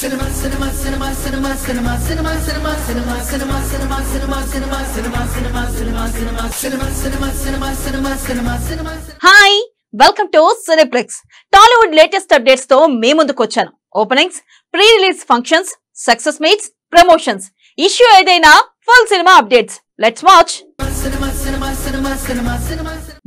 Hi, welcome to Cineplex. Tollywood latest updates తో మీ ముందుకు వచ్చాను. Openings, pre release functions, success meets, promotions, issue ఏదైనా ఫుల్ సినిమా అప్డేట్స్. Let's watch.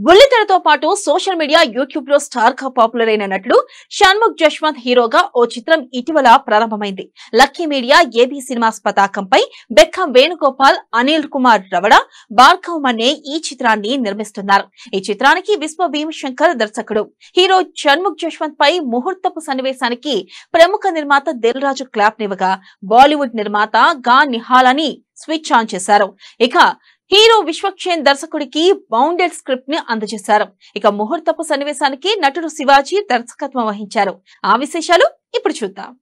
బుల్లితెరతో పాటు సోషల్ మీడియా, యూట్యూబ్ లో స్టార్ గా పాపులర్ అయిన నటుడు షణ్ముఖ్ జశ్వంత్ హీరోగా ఓ చిత్రం ఇటీవల ప్రారంభమైంది. లక్కీ మీడియా, ఏబీ సినిమాస్ పతాకంపై బెక్కం వేణుగోపాల్, అనిల్ కుమార్ రవడ, భార్గవ్ మన్నే ఈ చిత్రాన్ని నిర్మిస్తున్నారు. ఈ చిత్రానికి విశ్వ భీమశంకర్ దర్శకుడు. హీరో షణ్ముఖ్ జశ్వంత్ పై ముహూర్తపు సన్నివేశానికి ప్రముఖ నిర్మాత దిల్ రాజు క్లాప్ నివ్వగా, బాలీవుడ్ నిర్మాత గా నిహాలని స్విచ్ ఆన్ చేశారు. ఇక హీరో విశ్వక్షేన్ దర్శకుడికి బౌండెడ్ స్క్రిప్ట్ ని అందజేశారు. ఇక ముహూర్తపు సన్నివేశానికి నటుడు శివాజీ దర్శకత్వం వహించారు. ఆ విశేషాలు ఇప్పుడు చూద్దాం.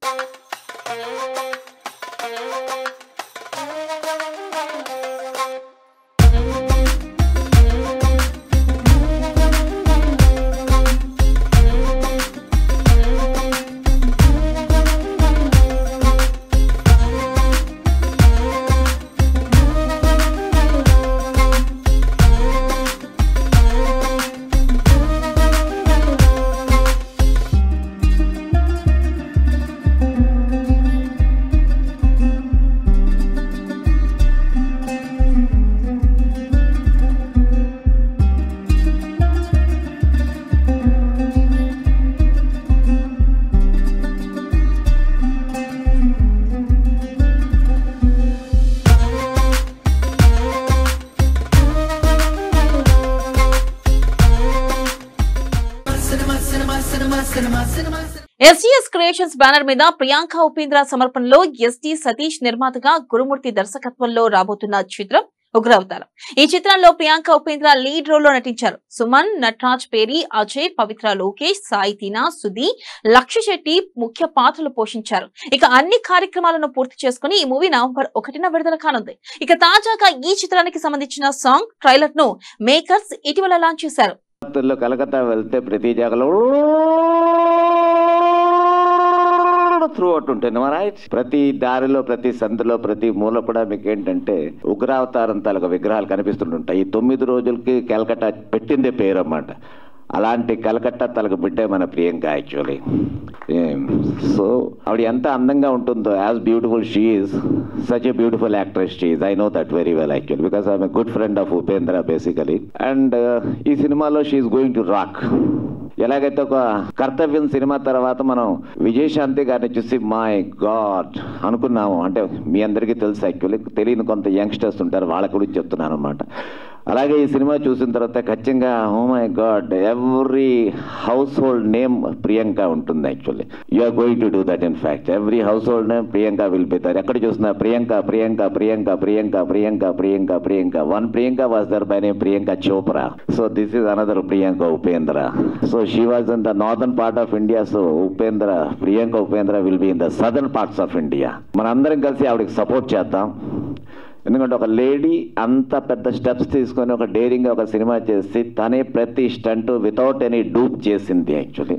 ఎస్జీఎస్ క్రియేషన్స్ బ్యానర్ మీద ప్రియాంక ఉపేంద్ర సమర్పణలో ఎస్టీ సతీష్ నిర్మాతగా గురుమూర్తి దర్శకత్వంలో రాబోతున్న చిత్రం ఉగ్రవతారం. ఈ చిత్రంలో ప్రియాంక ఉపేంద్ర లీడ్ రోల్ లో నటించారు. సుమన్, నటరాజ్ పేరి, అజయ్, పవిత్ర లోకేష్, సాయి తీనా, సుధీ, లక్ష్య శెట్టి ముఖ్య పాత్రలు పోషించారు. ఇక అన్ని కార్యక్రమాలను పూర్తి చేసుకుని ఈ మూవీ నవంబర్ 1న విడుదల కానుంది. ఇక తాజాగా ఈ చిత్రానికి సంబంధించిన సాంగ్ ట్రైలర్ ను మేకర్స్ ఇటీవల లాంచ్ చేశారు. కలకత్తా వెళ్తే ప్రతి జాగలో త్రూ అవుట్ ఉంటుంది. రైట్, ప్రతి దారిలో, ప్రతి సందులో, ప్రతి మూల కూడా మీకు ఏంటంటే ఉగ్రావతారం తాలూకా విగ్రహాలు కనిపిస్తుంటాయి. ఈ 9 రోజులకి కలకత్తా పెట్టిందే పేరు అన్నమాట. అలాంటి కలకత్తా తలకు బిడ్డే మన ప్రియాంక యాక్చువల్లీ. సో ఆవిడ ఎంత అందంగా ఉంటుందో, as beautiful she is, such a beautiful actress she is. I know that very well actually, because I'm a good friend of Upendra basically. And ఈ సినిమాలో she is going to rock. ఎలాగైతే ఒక కర్తవ్యం cinema తర్వాత మనం విజయశాంతి గారిని చూసి మై గాడ్ అనుకున్నాము, అంటే మీ అందరికీ తెలుసు యాక్చువల్లీ, తెలియని కొంత యంగ్స్టర్స్ ఉంటారు, వాళ్ళ గురించి చెప్తున్నాను అనమాట. అలాగే ఈ సినిమా చూసిన తర్వాత ఖచ్చితంగా oh my God, every household name Priyanka ఉంటుంది actually. You are going to do that. In fact every household name Priyanka will be there. ఎక్కడ చూసినా Priyanka Priyanka Priyanka Priyanka Priyanka Priyanka Priyanka. One Priyanka was there by name Priyanka Chopra. So this is another Priyanka Upendra. So she was in the northern part of India. So Priyanka Upendra will be in the southern parts of India. మనందరం కలిసి ఆవిడకి support చేద్దాం. ఎందుకంటే ఒక lady అంత పెద్ద స్టెప్స్ తీసుకొని ఒక డేరింగ్గా ఒక సినిమా చేసి తనే ప్రతి స్టంట్ వితౌట్ ఎనీ డూప్ చేసింది యాక్చువల్లీ.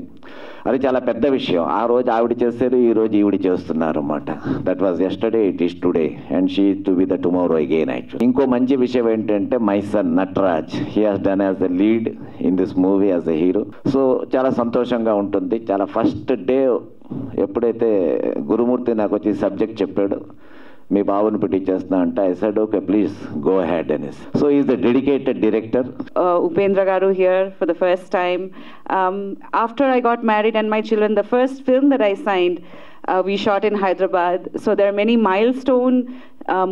అది చాలా పెద్ద విషయం. ఆ రోజు ఆవిడ చేశారు, ఈ రోజు ఈవిడ చేస్తున్నారు అన్నమాట. That was yesterday, it is today, and she to be the tomorrow again actually. ఇంకో మంచి విషయం ఏంటంటే my son Nataraj, he has done as the lead in this movie as the hero. So చాలా సంతోషంగా ఉంటుంది. చాలా ఫస్ట్ డే ఎప్పుడైతే గురుమూర్తి నాకు వచ్చి సబ్జెక్ట్ చెప్పాడు, మీ బాబుని పెట్టించేస్తున్నా అంటే I said okay please go ahead అనేసి. So is the dedicated director. Upendra Garu here for the first time. After I got married and my children, the first film that I signed, we shot in Hyderabad. So there are many milestone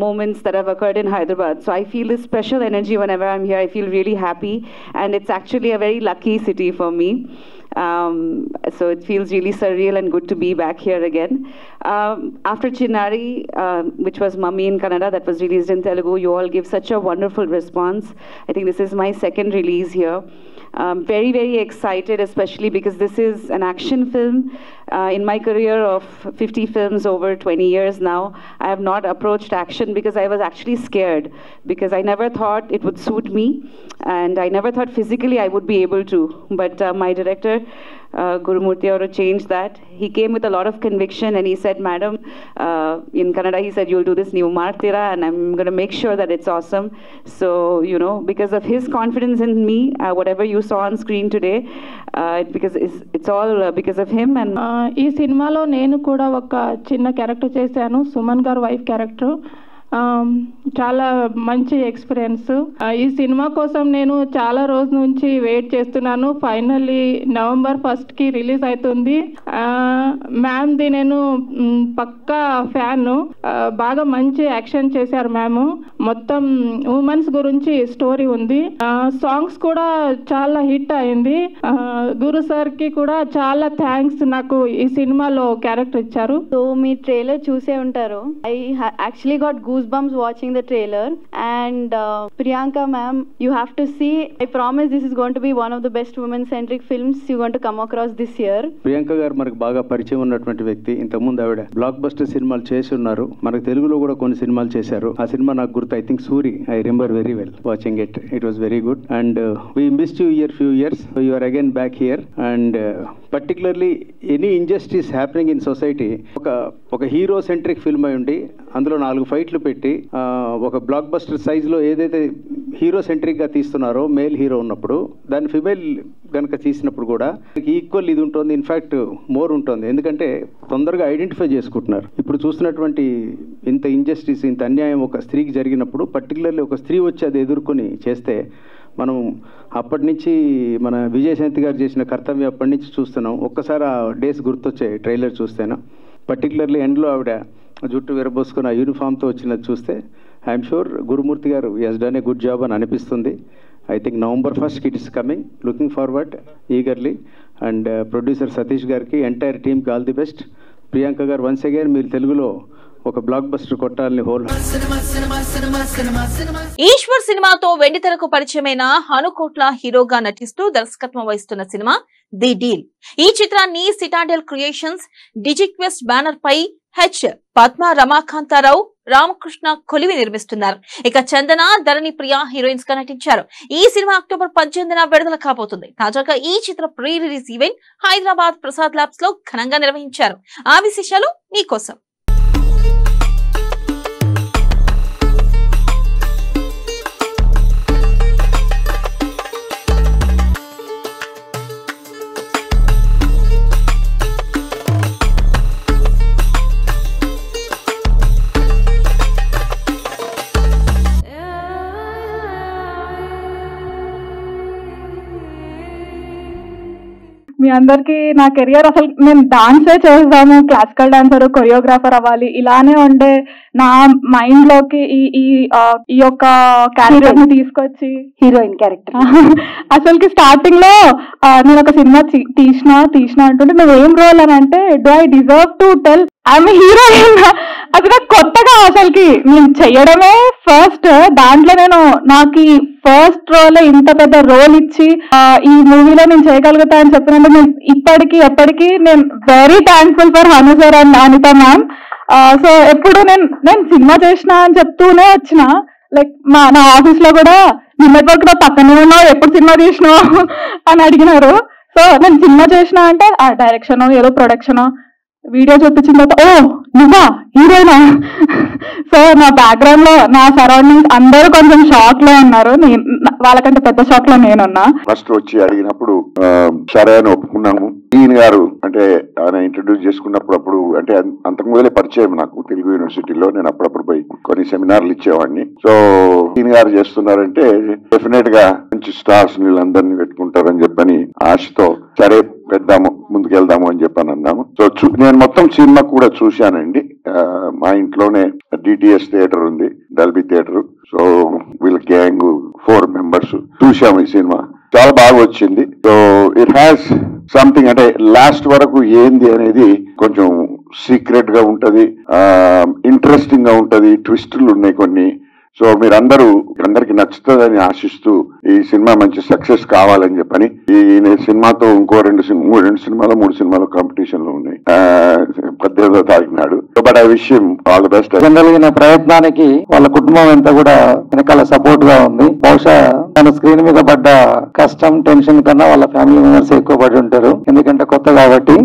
moments that have occurred in Hyderabad. So I feel this special energy whenever I'm here. I feel really happy, and it's actually a very lucky city for me. So it feels really surreal and good to be back here again. After Chinnari, which was Mummy in Kannada, that was released in Telugu, you all give such a wonderful response. I think this is my second release here. Very, very excited, especially because this is an action film. In my career of 50 films over 20 years now, I have not approached action because I was actually scared, because I never thought it would suit me, and I never thought physically I would be able to. But my director Gurumurthy Avaru changed that. He came with a lot of conviction and he said, Madam, in Kannada he said, you'll do this new Martira and I'm going to make sure that it's awesome. So, you know, because of his confidence in me, whatever you saw on screen today, because it's all because of him. And ఈ సినిమాలో నేను కూడా ఒక చిన్న character చేశాను, సుమన్ గారు wife character. చాలా మంచి ఎక్స్పీరియన్స్. ఈ సినిమా కోసం నేను చాలా రోజు నుంచి వెయిట్ చేస్తున్నాను. ఫైనల్లీ November 1st రిలీజ్ అవుతుంది. మ్యామ్ది నేను పక్కా ఫ్యాన్. బాగా మంచి యాక్షన్ చేశారు మ్యామ్. మొత్తం ఉమెన్స్ గురించి స్టోరీ ఉంది. సాంగ్స్ కూడా చాలా హిట్ అయింది. గురు సార్కి కూడా చాలా థ్యాంక్స్, నాకు ఈ సినిమాలో క్యారెక్టర్ ఇచ్చారు. సో మీ ట్రైలర్ చూసే ఉంటారు. I actually got goosebumps watching the trailer and Priyanka ma'am, you have to see. I promise this is going to be one of the best women centric films you're going to come across this year. Priyanka గారు మనకు బాగా పరిచయం ఉన్నటువంటి వ్యక్తి. ఇంతకుముందు ఆవిడ block buster సినిమాలు చేసి ఉన్నారు. మనకు తెలుగులో కూడా కొన్ని సినిమాలు చేశారు. ఆ సినిమా నాకు గుర్తు, I think Suri. I remember very well watching it. It was very good and we missed you here few years, so you are again back here and particularly any injustice happening in society, ఒక hero centric film అయి ఉండి అందులో 4 ఫైట్లు పెట్టి ఒక block buster సైజులో ఏదైతే hero సెంట్రిక్గా తీస్తున్నారో male hero ఉన్నప్పుడు, దాన్ని ఫిమేల్ కనుక తీసినప్పుడు కూడా ఈక్వల్ ఇది ఉంటుంది, ఇన్ఫ్యాక్ట్ మోర్ ఉంటుంది. ఎందుకంటే తొందరగా ఐడెంటిఫై చేసుకుంటున్నారు. ఇప్పుడు చూస్తున్నటువంటి ఇంత ఇంజస్టిస్, ఇంత అన్యాయం ఒక స్త్రీకి జరిగినప్పుడు, పర్టికులర్లీ ఒక స్త్రీ వచ్చి అది ఎదుర్కొని చేస్తే, మనం అప్పటి నుంచి మన విజయశాంతి గారు చేసిన కర్తవ్యం అప్పటి నుంచి చూస్తున్నాం. ఒక్కసారి ఆ డేస్ గుర్తొచ్చాయి ట్రైలర్ చూస్తేనా. పర్టికులర్లీ ఎండ్లో ఆవిడ జుట్టు విరబోసుకుని ఆ యూనిఫామ్తో వచ్చినది చూస్తే ఐఎమ్ షూర్ గురుమూర్తి గారు he has done a good job అని అనిపిస్తుంది. I think November 1st it is coming. Looking forward eagerly. And producer Satish గారికి, ఎంటైర్ టీమ్కి ఆల్ ది బెస్ట్. ప్రియాంక గారు వన్స్ అగైన్ మీరు తెలుగులో ఒక బ్లాక్ బస్టర్ కొట్టాలని హోల్. ఈశ్వర్ సినిమాతో వెండితెరకు పరిచయమైన హనుకోట్ల హీరోగా నటిస్తూ దర్శకత్వం వహిస్తున్న సినిమా ది డీల్. ఈ చిత్రాన్ని సిటాడెల్ క్రియేషన్స్ డిజిక్వెస్ట్ బ్యానర్ పై పద్మ రమాకాంతారావు, రామకృష్ణ కొలివి నిర్మిస్తున్నారు. ఇక చందన, ధరణి ప్రియ హీరోయిన్స్ గా నటించారు. ఈ సినిమా October 18న విడుదల కాబోతుంది. తాజాగా ఈ చిత్ర pre release event Hyderabad Prasad labs లో ఘనంగా నిర్వహించారు. ఆ విశేషాలు మీకోసం. మీ అందరికి నా కెరియర్ అసలు నేను డాన్సే చేస్తాము, క్లాసికల్ డాన్సర్, కొరియోగ్రాఫర్ అవ్వాలి ఇలానే ఉండే నా మైండ్ లోకి ఈ యొక్క క్యారెక్టర్ ని తీసుకొచ్చి హీరోయిన్ క్యారెక్టర్ అసలుకి స్టార్టింగ్ లో నేను ఒక సినిమా తీసిన అంటుంటే నువ్వు ఏం రోల్ అని అంటే, do I deserve to tell I'm heroine. అది నాకు కొత్తగా అసలుకి నేను చెయ్యడమే ఫస్ట్. దాంట్లో నాకు ఈ ఫస్ట్ రోల్ ఇంత పెద్ద రోల్ ఇచ్చి ఈ మూవీలో నేను చేయగలుగుతా అని చెప్పినట్టు నేను ఎప్పటికీ నేను very thankful for Hanu sir and Anitha ma'am. So ఎప్పుడు నేను సినిమా చేసిన అని చెప్తూనే వచ్చిన. లైక్ నా ఆఫీస్ లో కూడా నిన్నటి వరకు నా పక్కనే ఉన్నావు, ఎప్పుడు సినిమా తీసినావు అని అడిగినారు. సో నేను సినిమా చేసిన అంటే ఆ డైరెక్షన్ ఏదో ప్రొడక్షన్ వీడియో చూపించిన తర్వాత ఓ నువ్వా హీరోయినా. సో నా బ్యాక్గ్రౌండ్ లో నా సరౌండింగ్స్ అందరూ కొంచెం షాక్ లో ఉన్నారు. వాళ్ళకంటే పెద్ద షాక్ లో నేనున్నా. ఫస్ట్ వచ్చి అడిగినప్పుడు సరే అని ఒప్పుకున్నాము. ఈయన గారు అంటే ఆయన ఇంట్రడ్యూస్ చేసుకున్నప్పుడు అంటే అంతకు మొదలే పరిచయం నాకు తెలుగు యూనివర్సిటీలో. నేను అప్పుడప్పుడు పోయి కొన్ని సెమినార్లు ఇచ్చేవాడిని. సో ఈయన గారు చేస్తున్నారంటే డెఫినెట్ గా మంచి స్టార్స్ వీళ్ళందరినీ పెట్టుకుంటారని చెప్పని ఆశతో సరే పెద్దాము ముందుకెళ్దాము అని చెప్పని అన్నాము. సో నేను మొత్తం సినిమా కూడా చూశానండి. మా ఇంట్లోనే డిటిఎస్ థియేటర్ ఉంది, డల్బీ థియేటర్. సో వీళ్ళ గ్యాంగ్ 4 members చూసాము ఈ సినిమా. చాలా బాగా వచ్చింది. సో ఇట్ హ్యాస్ సంథింగ్ అంటే లాస్ట్ వరకు ఏంది అనేది కొంచెం సీక్రెట్ గా ఉంటది, ఇంట్రెస్టింగ్ గా ఉంటది, ట్విస్టులు ఉన్నాయి కొన్ని. సో మీరందరికి నచ్చుతుందని ఆశిస్తూ ఈ సినిమా మంచి సక్సెస్ కావాలని చెప్పని ఈ సినిమాతో ఇంకో రెండు సినిమాలు కాంపిటీషన్ లో ఉన్నాయి 18వ తారీఖు నాడు. But I wish him all the best. జరిగిన ప్రయత్నానికి వాళ్ళ కుటుంబం అంతా కూడా వెనకాల సపోర్ట్ గా ఉంది. బహుశా తన స్క్రీన్ మీద పడ్డ కష్టం టెన్షన్ కన్నా వాళ్ళ ఫ్యామిలీ మెంబర్స్ ఎక్కువ పడి ఉంటారు, ఎందుకంటే కొత్త కాబట్టి.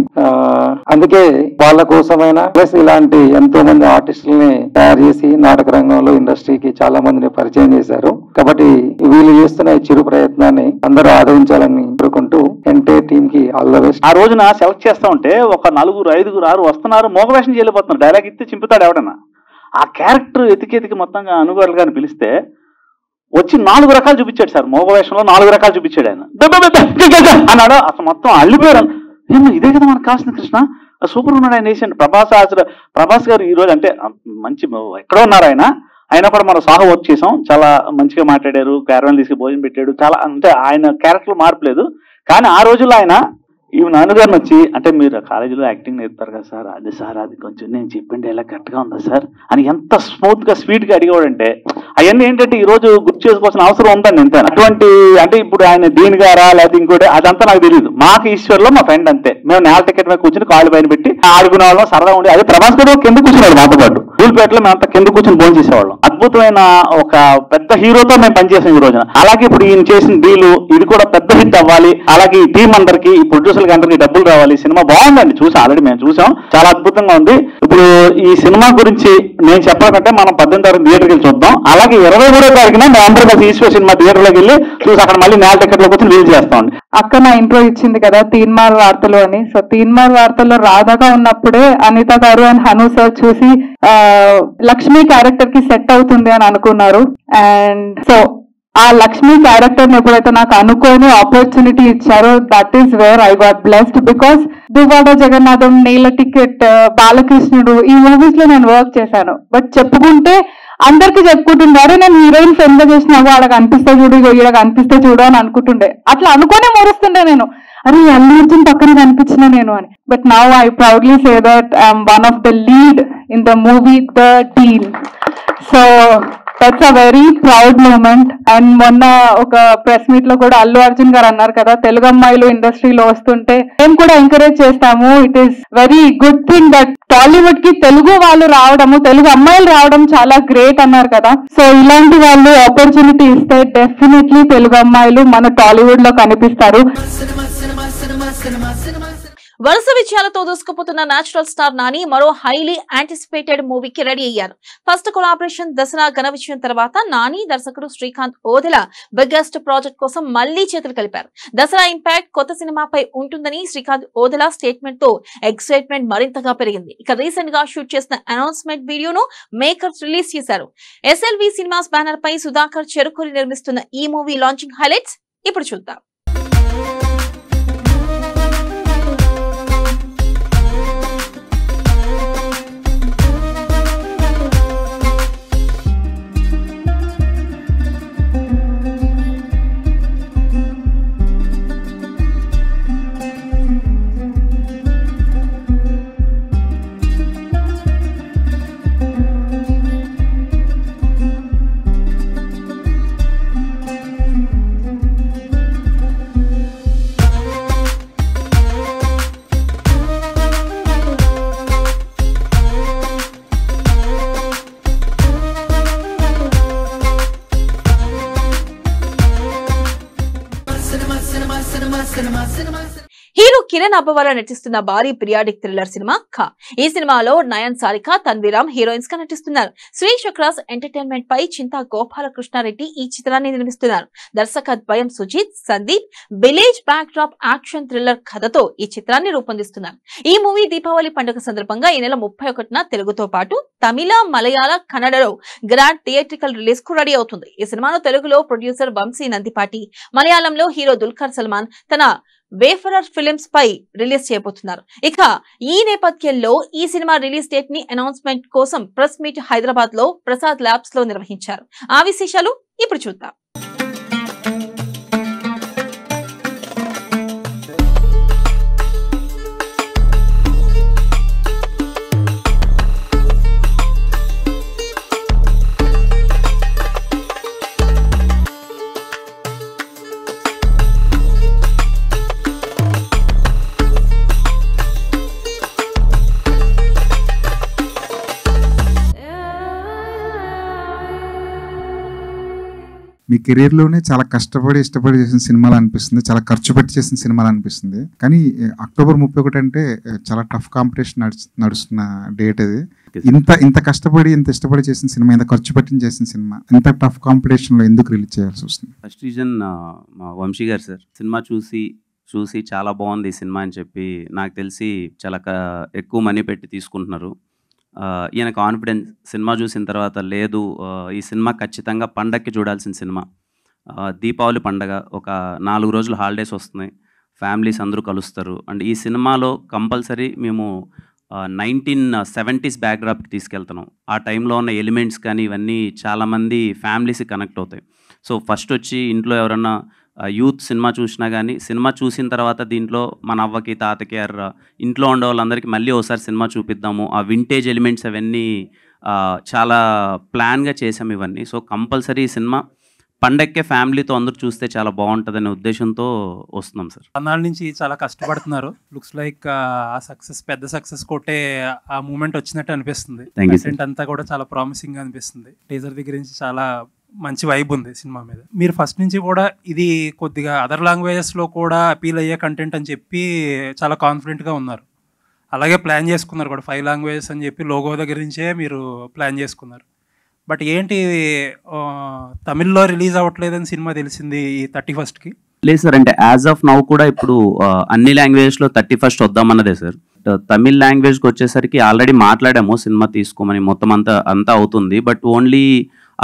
అందుకే వాళ్ళ కోసమైనా ప్లస్ ఇలాంటి ఎంతో మంది ఆర్టిస్టులని తయారు చేసి నాటక రంగంలో ఇండస్ట్రీకి చాలా మందిని పరిచయం చేశారు. కాబట్టి వీళ్ళు చేస్తున్న ఈ చిరు ప్రయత్నాన్ని అందరూ ఆదరించాలని కోరుకుంటూ ఎన్టీఆర్ టీమ్ కి ఆల్ ద బెస్ట్. ఆ రోజున సెలెక్ట్ చేస్తా ఉంటే ఒక 4, 5, 6 వస్తున్నారు, మోగవేషం చేయలేకపోతున్నారు. డైలాగ్ ఇస్తే చింపుతాడు ఎవడన్నా. ఆ క్యారెక్టర్ ఎతికి మొత్తంగా అనుగోడుగా పిలిస్తే వచ్చి 4 రకాలు చూపించాడు సార్. మోగవేషంలో 4 రకాలు చూపించాడు ఆయన. అన్నాడు. అసలు మొత్తం అల్లిపోయాడు. ఏమో ఇదే కదా మనకు కావాల్సిన కృష్ణ, సూపర్ ఉన్నాడు ఆయన వేసాడు. ప్రభాస్ గారు ఈ రోజు అంటే మంచి ఎక్కడో ఉన్నారు ఆయన కూడా మనం సాహో వర్క్ చేసాం. చాలా మంచిగా మాట్లాడారు, క్యారవాన్ తీసుకు భోజనం పెట్టాడు. చాలా అంటే ఆయన క్యారెక్టర్ మార్పలేదు. కానీ ఆ రోజుల్లో ఆయన ఈవెన్ నాన్నగారిని వచ్చి అంటే మీరు కాలేజీలో యాక్టింగ్ నేర్పుతారు కదా సార్, అది సార్ అది కొంచెం నేను చెప్పండి ఎలా కరెక్ట్గా ఉందా సార్ అని ఎంత స్మూత్ గా స్వీట్ గా అడిగాడంటే అవన్నీ ఏంటంటే ఈ రోజు గుర్తు చేసుకోవాల్సిన అవసరం ఉందండి. అంతే అటువంటి అంటే ఇప్పుడు ఆయన దీని గారా లేకపోతే ఇంకోటి అదంతా నాకు తెలియదు. మాకు ఈశ్వర్లో మా ఫ్రెండ్ అంతే. మేము నేల టికెట్ మీద కూర్చుని కాళ్ళు పైన పెట్టి ఆడుకునే వాళ్ళం, సరదా ఉండి. అదే ప్రభాస్ గారు కింద కూర్చున్నాడు మాతో పాటు. ఊరిపేటలో మేమంతా కింద కూర్చొని భోజనం చేసేవాళ్ళం. అద్భుతమైన ఒక పెద్ద హీరోతో మేము పనిచేసాం ఈ రోజున. అలాగే ఇప్పుడు ఈయన చేసిన డీలు ఇది కూడా పెద్ద హిట్ అవ్వాలి. అలాగే ఈ టీం అందరికి, ఈ ప్రొడ్యూసర్లకి అందరికి డబ్బులు రావాలి. సినిమా బాగుందండి, చూసి ఆల్రెడీ మేము చూసాం, చాలా అద్భుతంగా ఉంది. ఇప్పుడు ఈ సినిమా గురించి నేను చెప్పాలంటే మనం 18వ తారీఖు థియేటర్కి వెళ్ళి చూద్దాం. అలాగే 23వ తారీఖున మేము అందరూ కలిసి ఈశ్వర్ సినిమా థియేటర్లోకి వెళ్ళి చూసి అక్కడ మళ్ళీ నేల టికెట్లోకి వచ్చి రిలీజ్ చేస్తామండి. అక్క నా ఇంట్రో ఇచ్చింది కదా తీన్మార్ వార్తలు అని. సో తీన్మార్ వార్తల్లో రాధాగా ఉన్నప్పుడే అనిత గారు అండ్ హను సార్ చూసి లక్ష్మి క్యారెక్టర్ కి సెట్ అవుతుంది అని అనుకున్నారు. అండ్ సో ఆ లక్ష్మి క్యారెక్టర్ ని ఎప్పుడైతే నాకు అనుకోని ఆపర్చునిటీ ఇచ్చారో that is where I got blessed. Because Duvvada Jagannadham, Nela ticket, Balakrishnudu ఈ మూవీస్ లో నేను వర్క్ చేశాను. బట్ చెప్పుకుంటే అందరికి చెప్పుకుంటుండే నేను హీరోయిన్ ఫ్రెండ్ గా చేసినా వాళ్ళకి అనిపిస్తే చూడు, వీళ్ళకి అనిపిస్తే చూడు అని అనుకుంటుండే. అట్లా అనుకునే మరుస్తుండే నేను, అరే అల్లు అర్జున్ పక్కన కనిపించిన నేను అని. But now I proudly say that I'm one of the lead in the movie the team. So that's a very proud moment. And మొన్న ఒక ప్రెస్ మీట్ లో కూడా అల్లు అర్జున్ గారు అన్నారు కదా తెలుగు అమ్మాయిలు ఇండస్ట్రీలో వస్తుంటే మేము కూడా ఎంకరేజ్ చేస్తాము. It is very good thing that Tollywood కి తెలుగు వాళ్ళు రావడము, తెలుగు అమ్మాయిలు రావడం చాలా గ్రేట్ అన్నారు కదా. సో ఇలాంటి వాళ్ళు ఆపర్చునిటీ ఇస్తే డెఫినెట్లీ తెలుగు అమ్మాయిలు మన టాలీవుడ్ లో కనిపిస్తారు. వరుస విజయాలతో దూసుకుపోతున్న నేచురల్ స్టార్ నాని మరో హైలీ యాంటిసిపేటెడ్ మూవీకి రెడీ అయ్యారు. ఫస్ట్ కొలాబరేషన్ దసరా ఘన విజయం తర్వాత నాని దర్శకుడు శ్రీకాంత్ ఓదెల బిగ్గెస్ట్ ప్రాజెక్ట్ కోసం మళ్లీ చేతులు కలిపారు. దసరా ఇంపాక్ట్ కొత్త సినిమాపై ఉంటుందని శ్రీకాంత్ ఓదెల స్టేట్మెంట్ తో ఎక్సైట్మెంట్ మరింతగా పెరిగింది. ఇక రీసెంట్ గా షూట్ చేసిన అనౌన్స్మెంట్ వీడియోను మేకర్స్ రిలీజ్ చేశారు. SLV సినిమాస్ బ్యానర్ పై సుధాకర్ చెరుకూరి నిర్మిస్తున్న ఈ మూవీ లాంచింగ్ హైలైట్స్ ఇప్పుడు చూద్దాం. హీరో కిరణ్ అబ్బవర నటిస్తున్న భారీ పీరియాడిక్ థ్రిల్లర్ సినిమా ఖా. ఈ సినిమాలో నయన్ సారిక, తన్వీరామ్ హీరోయిన్స్ గా నటిస్తున్నారు. శ్రీ చక్రాస్ ఎంటర్టైన్మెంట్ పై చింతా గోపాలకృష్ణారెడ్డి ఈ చిత్రాన్ని నిర్మిస్తున్నారు. దర్శకద్వయం Sujith, Sandeep village backdrop action thriller కథతో ఈ చిత్రాన్ని రూపొందిస్తున్నారు. ఈ మూవీ దీపావళి పండుగ సందర్భంగా ఈ నెల 31న తెలుగుతో పాటు తమిళ, మలయాళ, కన్నడలో గ్రాండ్ థియేట్రికల్ రిలీజ్ కు రెడీ అవుతుంది. ఈ సినిమాను తెలుగులో ప్రొడ్యూసర్ వంశీ నందిపాటి, మలయాళంలో హీరో దుల్కర్ సల్మాన్ తన వేఫరర్ ఫిలిమ్స్ పై రిలీజ్ చేయబోతున్నారు. ఇక ఈ నేపథ్యంలో ఈ సినిమా రిలీజ్ డేట్ ని అనౌన్స్మెంట్ కోసం ప్రెస్ మీట్ హైదరాబాద్ లో ప్రసాద్ ల్యాబ్స్ లో నిర్వహించారు. ఆ విశేషాలు ఇప్పుడు చూద్దాం. మీ కెరీర్ లోనే చాలా కష్టపడి ఇష్టపడి చేసిన సినిమాలు అనిపిస్తుంది, చాలా ఖర్చు పెట్టి చేసిన సినిమాలు అనిపిస్తుంది. కానీ అక్టోబర్ 31 అంటే చాలా టఫ్ కాంపిటీషన్ నడుస్తున్న డేట్ అది. ఇంత కష్టపడి ఇంత ఇష్టపడి చేసిన సినిమా, ఇంత ఖర్చు పెట్టి చేసిన సినిమా ఇంత టఫ్ కాంపిటీషన్ లో ఎందుకు రిలీజ్ చేయాల్సి వస్తుంది? ఫస్ట్ రీజన్ మా వంశీ గారు సార్ సినిమా చూసి చాలా బాగుంది ఈ సినిమా అని చెప్పి, నాకు తెలిసి చాలా ఎక్కువ మనీ పెట్టి తీసుకుంటున్నారు. ఈయన కాన్ఫిడెన్స్ సినిమా చూసిన తర్వాత, లేదు ఈ సినిమా ఖచ్చితంగా పండగకి చూడాల్సిన సినిమా. దీపావళి పండగ, ఒక 4 రోజులు హాలిడేస్ వస్తున్నాయి, ఫ్యామిలీస్ అందరూ కలుస్తారు. అండ్ ఈ సినిమాలో కంపల్సరీ మేము 1970s బ్యాక్డ్రాప్కి తీసుకెళ్తున్నాం. ఆ టైంలో ఉన్న ఎలిమెంట్స్ కానీ ఇవన్నీ చాలామంది ఫ్యామిలీస్కి కనెక్ట్ అవుతాయి. సో ఫస్ట్ వచ్చి ఇంట్లో ఎవరన్నా యూత్ సినిమా చూసినా కానీ, సినిమా చూసిన తర్వాత దీంట్లో మన అవ్వకి తాతకి ఇంట్లో ఉండే వాళ్ళందరికీ మళ్ళీ ఒకసారి సినిమా చూపిద్దాము, ఆ వింటేజ్ ఎలిమెంట్స్ అవన్నీ చాలా ప్లాన్గా చేసాము ఇవన్నీ. సో కంపల్సరీ ఈ సినిమా పండక్కే ఫ్యామిలీతో అందరూ చూస్తే చాలా బాగుంటుందనే ఉద్దేశంతో వస్తున్నాం సార్. అన్నాళ్ళ నుంచి చాలా కష్టపడుతున్నారు. లుక్స్ లైక్ ఆ సక్సెస్, పెద్ద సక్సెస్ కొట్టే ఆ మూమెంట్ వచ్చినట్టు అనిపిస్తుంది. కంటెంట్ అంతా కూడా చాలా ప్రామిసింగ్ అనిపిస్తుంది. టీజర్ దగ్గర నుంచి చాలా మంచి వైబ్ ఉంది సినిమా మీద. మీరు ఫస్ట్ నుంచి కూడా ఇది కొద్దిగా అదర్ లాంగ్వేజెస్లో కూడా అపీల్ అయ్యే కంటెంట్ అని చెప్పి చాలా కాన్ఫిడెంట్గా ఉన్నారు. అలాగే ప్లాన్ చేసుకున్నారు కూడా, 5 లాంగ్వేజెస్ అని చెప్పి లోగో దగ్గర నుంచే మీరు ప్లాన్ చేసుకున్నారు. బట్ ఏంటి తమిళ్లో రిలీజ్ అవ్వట్లేదని సినిమా తెలిసింది ఈ 31st లేదు సార్, అంటే యాజ్ ఆఫ్ నౌ కూడా ఇప్పుడు అన్ని లాంగ్వేజెస్లో 31st వద్దామన్నదే సార్. తమిళ్ లాంగ్వేజ్కి వచ్చేసరికి ఆల్రెడీ మాట్లాడాము సినిమా తీసుకోమని, మొత్తం అంతా అవుతుంది. బట్ ఓన్లీ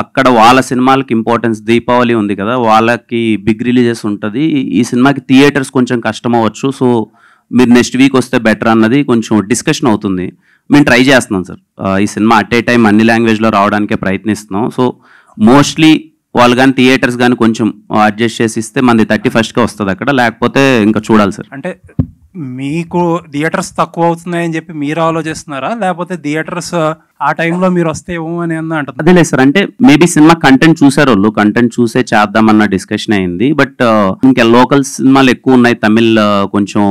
అక్కడ వాళ్ళ సినిమాలకి ఇంపార్టెన్స్, దీపావళి ఉంది కదా, వాళ్ళకి బిగ్ రిలీజెస్ ఉంటుంది. ఈ సినిమాకి థియేటర్స్ కొంచెం కష్టం అవ్వచ్చు. సో మీరు నెక్స్ట్ వీక్ వస్తే బెటర్ అన్నది కొంచెం డిస్కషన్ అవుతుంది. మేము ట్రై చేస్తున్నాం సార్, ఈ సినిమా అట్ ఏ టైం అన్ని లాంగ్వేజ్లో రావడానికే ప్రయత్నిస్తున్నాం. సో మోస్ట్లీ వాళ్ళు కానీ థియేటర్స్ కానీ కొంచెం అడ్జస్ట్ చేసి ఇస్తే మనది 31st వస్తుంది అక్కడ, లేకపోతే ఇంకా చూడాలి సార్. అంటే మీకు థియేటర్స్ తక్కువ అవుతున్నాయని చెప్పి మీరు ఆలోచిస్తున్నారా, లేకపోతే థియేటర్స్ ఆ టైంలో మీరు వస్తే ఏమో అని అంటారు? అదే లేదు సార్, అంటే మేబీ సినిమా కంటెంట్ చూసారు వాళ్ళు, కంటెంట్ చూసే చేద్దామన్న డిస్కషన్ అయింది. బట్ ఇంకా లోకల్ సినిమాలు ఎక్కువ ఉన్నాయి, తమిళ్ కొంచెం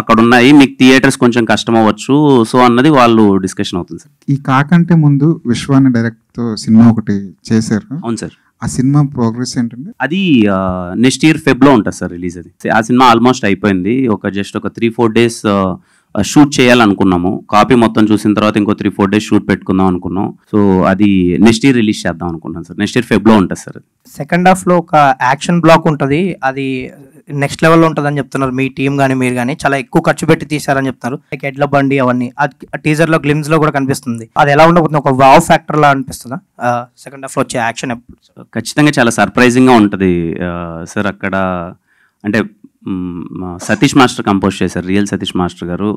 అక్కడ ఉన్నాయి, మీకు థియేటర్స్ కొంచెం కష్టం అవ్వచ్చు. సో అన్నది వాళ్ళు డిస్కషన్ అవుతుంది సార్. ఈ కాకంటే ముందు విశ్వాన్ని డైరెక్ట్ తో సినిమా ఒకటి చేశారు. అవును సార్. ఆ సినిమా ప్రోగ్రెస్ ఏంటండి? అది నెక్స్ట్ ఇయర్ ఫెబ్లో ఉంటుంది సార్ రిలీజ్. అది ఆ సినిమా ఆల్మోస్ట్ అయిపోయింది. జస్ట్ ఒక 3-4 డేస్ షూట్ చేయాలనుకున్నాము. కాపీ మొత్తం చూసిన తర్వాత ఇంకో 3-4 డేస్ షూట్ పెట్టుకుందాం అనుకున్నాం. సో అది నెక్స్ట్ ఇయర్ రిలీజ్ చేద్దాం అనుకున్నాం సార్. నెక్స్ట్ ఇయర్ ఫెబ్లో ఉంటుంది సార్. సెకండ్ హాఫ్లో ఒక యాక్షన్ బ్లాక్ ఉంటుంది, అది నెక్స్ట్ లెవెల్లో ఉంటుందని చెప్తున్నారు. మీ టీం కానీ మీరు కానీ చాలా ఎక్కువ ఖర్చు పెట్టి తీశారని చెప్తున్నారు. లైక్ ఎడ్ల బండి అవన్నీ టీజర్లో గ్లిమ్స్లో కూడా కనిపిస్తుంది. అది ఎలా ఉండబోతుంది? ఒక వావ్ ఫ్యాక్టర్ లా అనిపిస్తుందా సెకండ్ హాఫ్లో వచ్చే యాక్షన్? ఖచ్చితంగా చాలా సర్ప్రైజింగ్గా ఉంటుంది సార్. అక్కడ అంటే సతీష్ మాస్టర్ కంపోజ్ చేశారు, రియల్ సతీష్ మాస్టర్ గారు.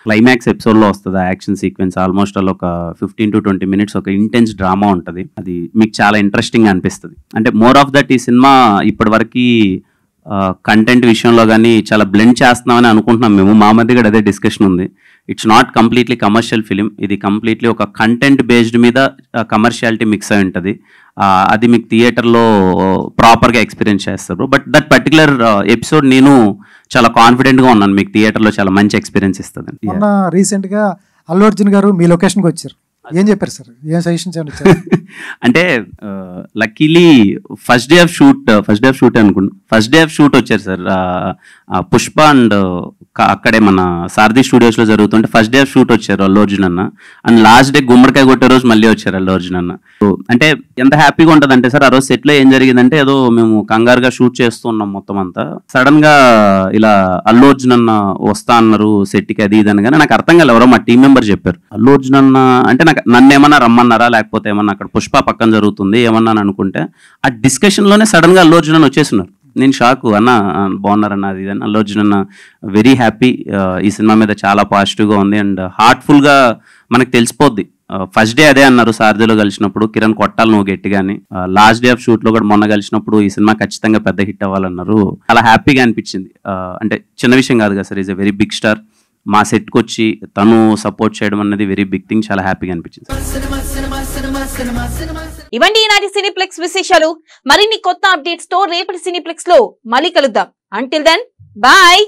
క్లైమాక్స్ ఎపిసోడ్లో వస్తుంది ఆ యాక్షన్ సీక్వెన్స్. ఆల్మోస్ట్ అలా ఒక 15 to 20 minutes ఒక ఇంటెన్స్ డ్రామా ఉంటుంది. అది మీకు చాలా ఇంట్రెస్టింగ్ అనిపిస్తుంది. అంటే మోర్ ఆఫ్ దట్ ఈ సినిమా ఇప్పటివరకు కంటెంట్ విషయంలో కానీ చాలా బ్లెండ్ చేస్తున్నామని అనుకుంటున్నాం మేము. మా మధ్య కూడా అదే డిస్కషన్ ఉంది. It's not completely commercial film, ఇది కంప్లీట్లీ ఒక కంటెంట్ బేస్డ్ మీద కమర్షియాలిటీ మిక్స్ అయి ఉంటుంది. అది మీకు థియేటర్లో ప్రాపర్గా ఎక్స్పీరియన్స్ చేస్తారు. బట్ దట్ పర్టికులర్ ఎపిసోడ్ నేను చాలా కాన్ఫిడెంట్గా ఉన్నాను, మీకు థియేటర్లో చాలా మంచి ఎక్స్పీరియన్స్ ఇస్తుంది. మొన్న రీసెంట్గా అల్లు అర్జున్ గారు మీ లొకేషన్కి వచ్చారు, ఏం చెప్పారు సార్? ఏం సజెషన్స్ ఇచ్చారు? అంటే luckily first day of shoot అనుకుంటా, ఫస్ట్ డే ఆఫ్ షూట్ వచ్చారు సార్. పుష్ప అండ్ అక్కడే మన సారథి స్టూడియోస్లో జరుగుతుంటే ఫస్ట్ డే ఆఫ్ షూట్ వచ్చారు అల్లు అర్జున్ అన్న. అండ్ లాస్ట్ డే గుమ్మడికాయ కొట్టే రోజు మళ్ళీ వచ్చారు అల్లు అర్జున్ అన్న. అంటే ఎంత హ్యాపీగా ఉంటుంది అంటే సార్, ఆ రోజు సెట్లో ఏం జరిగిందంటే, ఏదో మేము కంగారుగా షూట్ చేస్తూ ఉన్నాం మొత్తం అంతా. సడన్ గా ఇలా అల్లు అర్జున్ అన్న వస్తా అన్నారు సెట్కి, అది ఇది అనగానే నాకు అర్థం కాలేదు. ఎవరో మా టీం మెంబర్ చెప్పారు అల్లు అర్జున్ అన్న అంటే, నన్ను ఏమన్నా రమ్మన్నారా లేకపోతే ఏమన్నా అక్కడ పుష్ప పక్కన జరుగుతుంది ఏమన్నా అనుకుంటే, ఆ డిస్కషన్ లోనే సడన్ గా అల్లు అర్జున్ అన్న వచ్చేస్తున్నారు. నేను షాక్, అన్న బాగున్నారన్న అది అని. అల్లు అర్జున్ అన్న వెరీ హ్యాపీ, ఈ సినిమా మీద చాలా పాజిటివ్గా ఉంది అండ్ హార్ట్ఫుల్గా మనకు తెలిసిపోద్ది. ఫస్ట్ డే అదే అన్నారు సారథిలో కలిసినప్పుడు, కిరణ్ కొట్టాలి నువ్వు గట్టిగాని. లాస్ట్ డే ఆఫ్ షూట్లో కూడా మొన్న కలిసినప్పుడు ఈ సినిమా ఖచ్చితంగా పెద్ద హిట్ అవ్వాలన్నారు. చాలా హ్యాపీగా అనిపించింది. అంటే చిన్న విషయం కాదు కదా sir, is a very big star. మా సెట్కి వచ్చి తను సపోర్ట్ చేయడం అన్నది వెరీ బిగ్ థింగ్, చాలా హ్యాపీగా అనిపించింది. ఇవండి ఈనాటి సినీప్లెక్స్ విశేషాలు. మరిన్ని కొత్త అప్డేట్స్ తో రేపటి సినీప్లెక్స్ లో మళ్ళీ కలుద్దాం. Until then bye.